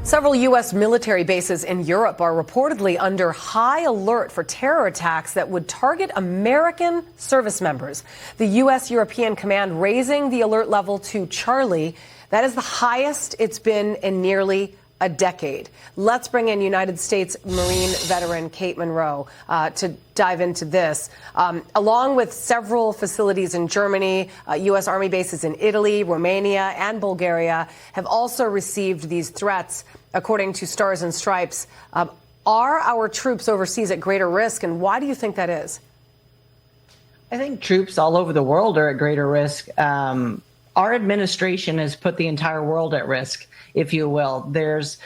Several U.S. military bases in Europe are reportedly under high alert for terror attacks that would target American service members. The U.S. European Command raising the alert level to Charlie. That is the highest it's been in nearly a decade. Let's bring in United States Marine veteran Kate Monroe to dive into this. Along with several facilities in Germany, U.S. Army bases in Italy, Romania, and Bulgaria have also received these threats, according to Stars and Stripes. Are our troops overseas at greater risk, and why do you think that is? I think troops all over the world are at greater risk. Our administration has put the entire world at risk, if you will. There's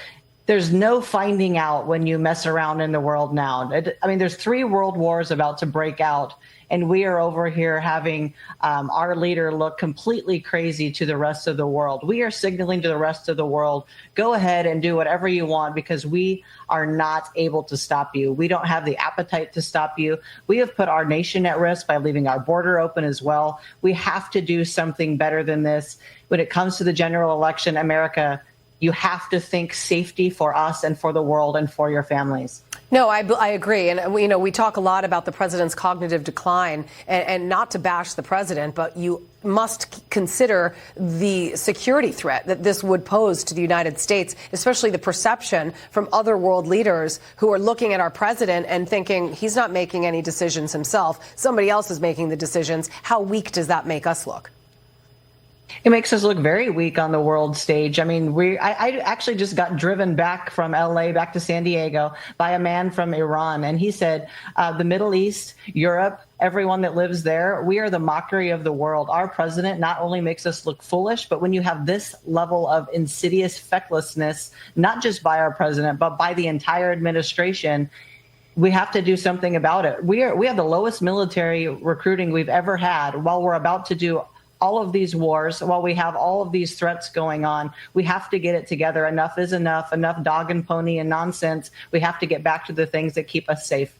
no finding out when you mess around in the world now. There's 3 world wars about to break out, and we are over here having our leader look completely crazy to the rest of the world. We are signaling to the rest of the world, go ahead and do whatever you want because we are not able to stop you. We don't have the appetite to stop you. We have put our nation at risk by leaving our border open as well. We have to do something better than this. When it comes to the general election, America, you have to think safety for us and for the world and for your families. No, I agree. And, we talk a lot about the president's cognitive decline and not to bash the president, but you must consider the security threat that this would pose to the United States, especially the perception from other world leaders who are looking at our president and thinking he's not making any decisions himself. Somebody else is making the decisions. How weak does that make us look? It makes us look very weak on the world stage. I actually just got driven back from LA back to San Diego by a man from Iran. And he said, the Middle East, Europe, everyone that lives there, we are the mockery of the world. Our president not only makes us look foolish, but when you have this level of insidious fecklessness, not just by our president, but by the entire administration, we have to do something about it. We have the lowest military recruiting we've ever had while we're about to do all of these wars, while we have all of these threats going on. We have to get it together. Enough is enough dog and pony and nonsense. We have to get back to the things that keep us safe.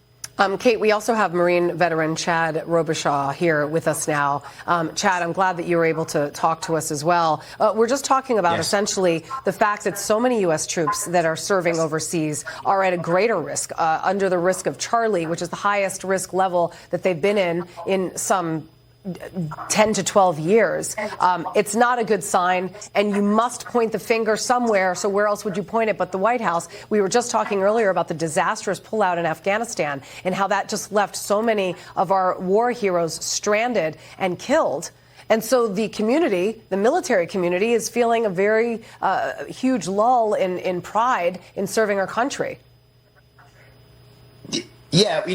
Kate, we also have Marine veteran Chad Robichaux here with us now. Chad, I'm glad that you were able to talk to us as well. We're just talking about essentially the fact that so many U.S. troops that are serving overseas are at a greater risk, under the risk of Charlie, which is the highest risk level that they've been in some 10 to 12 years. It's not a good sign, and you must point the finger somewhere. So where else would you point it but the White House? We were just talking earlier about the disastrous pullout in Afghanistan and how that just left so many of our war heroes stranded and killed. And so the community, the military community, is feeling a very huge lull in pride in serving our country. Yeah,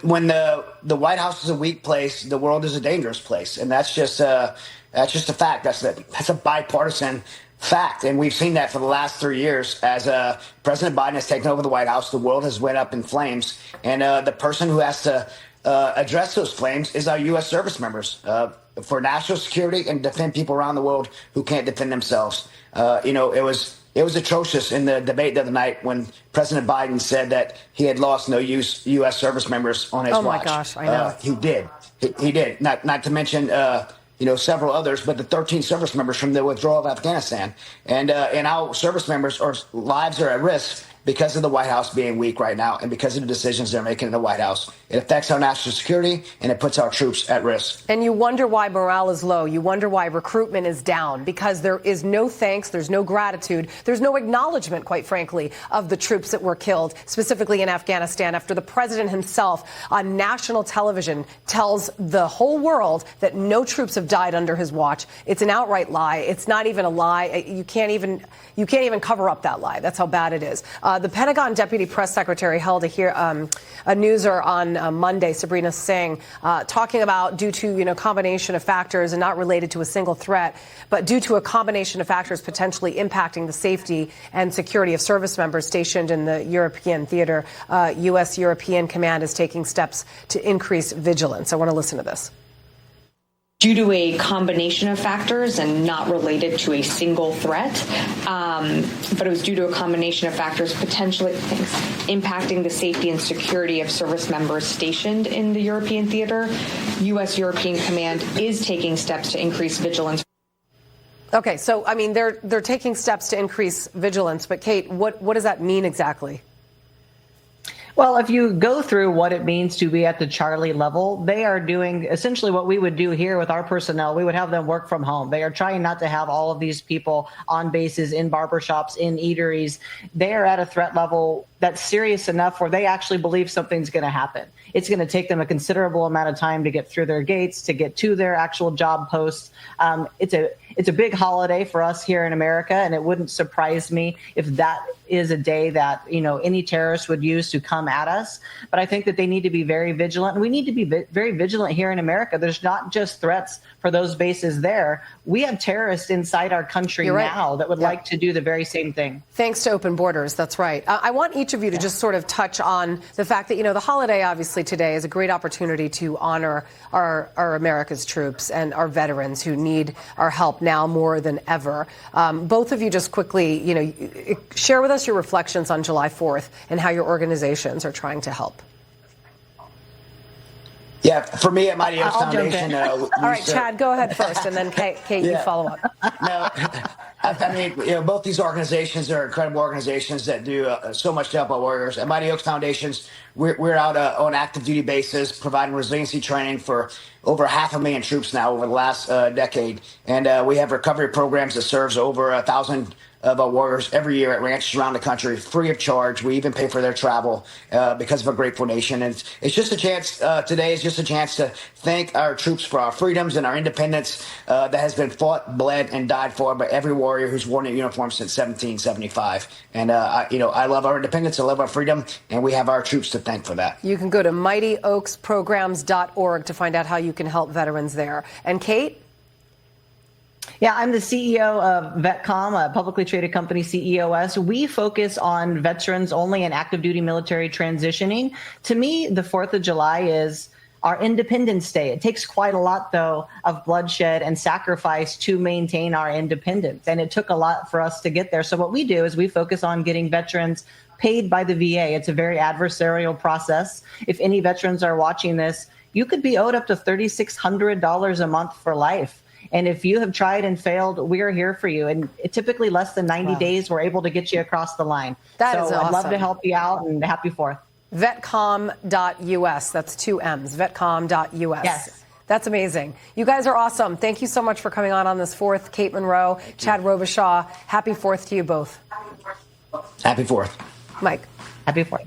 when the White House is a weak place, the world is a dangerous place, and that's just a fact. That's a bipartisan fact, and we've seen that for the last 3 years. As President Biden has taken over the White House, the world has went up in flames, and the person who has to address those flames is our U.S. service members for national security and defend people around the world who can't defend themselves. It was atrocious in the debate the other night when President Biden said that he had lost no U.S. service members on his watch. Oh, my gosh, I know. He did. He did. Not to mention, several others, but the 13 service members from the withdrawal of Afghanistan. And our service members' lives are at risk because of the White House being weak right now and because of the decisions they're making in the White House. It affects our national security, and it puts our troops at risk. And you wonder why morale is low. You wonder why recruitment is down, because there is no thanks, there's no gratitude, there's no acknowledgement, quite frankly, of the troops that were killed, specifically in Afghanistan, after the president himself on national television tells the whole world that no troops have died under his watch. It's an outright lie. It's not even a lie. You can't even cover up that lie. That's how bad it is. The Pentagon Deputy Press Secretary held a newser on Monday, Sabrina Singh, talking about due to combination of factors and not related to a single threat, but due to a combination of factors potentially impacting the safety and security of service members stationed in the European theater. U.S. European Command is taking steps to increase vigilance. I want to listen to this. Due to a combination of factors and not related to a single threat, but it was due to a combination of factors potentially impacting the safety and security of service members stationed in the European theater. U.S. European Command is taking steps to increase vigilance. Okay, so I mean, they're taking steps to increase vigilance, but Kate, what does that mean exactly? Well, if you go through what it means to be at the Charlie level, they are doing essentially what we would do here with our personnel. We would have them work from home. They are trying not to have all of these people on bases, in barbershops, in eateries. They are at a threat level that's serious enough where they actually believe something's going to happen. It's going to take them a considerable amount of time to get through their gates, to get to their actual job posts. It's a big holiday for us here in America, and it wouldn't surprise me if that is a day that, you know, any terrorist would use to come at us. But I think that they need to be very vigilant, and we need to be very vigilant here in America. There's not just threats for those bases there. We have terrorists inside our country now that would like to do the very same thing. Thanks to open borders. That's right. I want each of you to just sort of touch on the fact that, you know, the holiday obviously today is a great opportunity to honor our America's troops and our veterans who need our help now more than ever. Both of you just quickly, you know, share with us your reflections on July 4th and how your organizations are trying to help. Yeah, for me at Mighty Oaks Foundation. All right, Chad, go ahead first, and then Kate, you follow up. No, I mean, you know, both these organizations are incredible organizations that do so much to help our warriors. At Mighty Oaks Foundations, we're out on active duty basis, providing resiliency training for over 500,000 troops now over the last decade, and we have recovery programs that serves over 1,000 of our warriors every year at ranches around the country, free of charge. We even pay for their travel because of a grateful nation. And it's just a chance, today is just a chance to thank our troops for our freedoms and our independence that has been fought, bled, and died for by every warrior who's worn a uniform since 1775. And, I love our independence, I love our freedom, and we have our troops to thank for that. You can go to mightyoaksprograms.org to find out how you can help veterans there. And Kate? Yeah, I'm the CEO of VetCom, a publicly traded company, CEOS. We focus on veterans only and active duty military transitioning. To me, the 4th of July is our Independence Day. It takes quite a lot, though, of bloodshed and sacrifice to maintain our independence. And it took a lot for us to get there. So what we do is we focus on getting veterans paid by the VA. It's a very adversarial process. If any veterans are watching this, you could be owed up to $3,600 a month for life. And if you have tried and failed, we are here for you. And typically less than 90 days, we're able to get you across the line. That is awesome. I'd love to help you out, and happy 4th. Vetcom.us. That's 2 M's. Vetcom.us. Yes. That's amazing. You guys are awesome. Thank you so much for coming on this 4th. Kate Monroe, Chad Robichaux. Happy 4th to you both. Happy 4th. Mike. Happy 4th.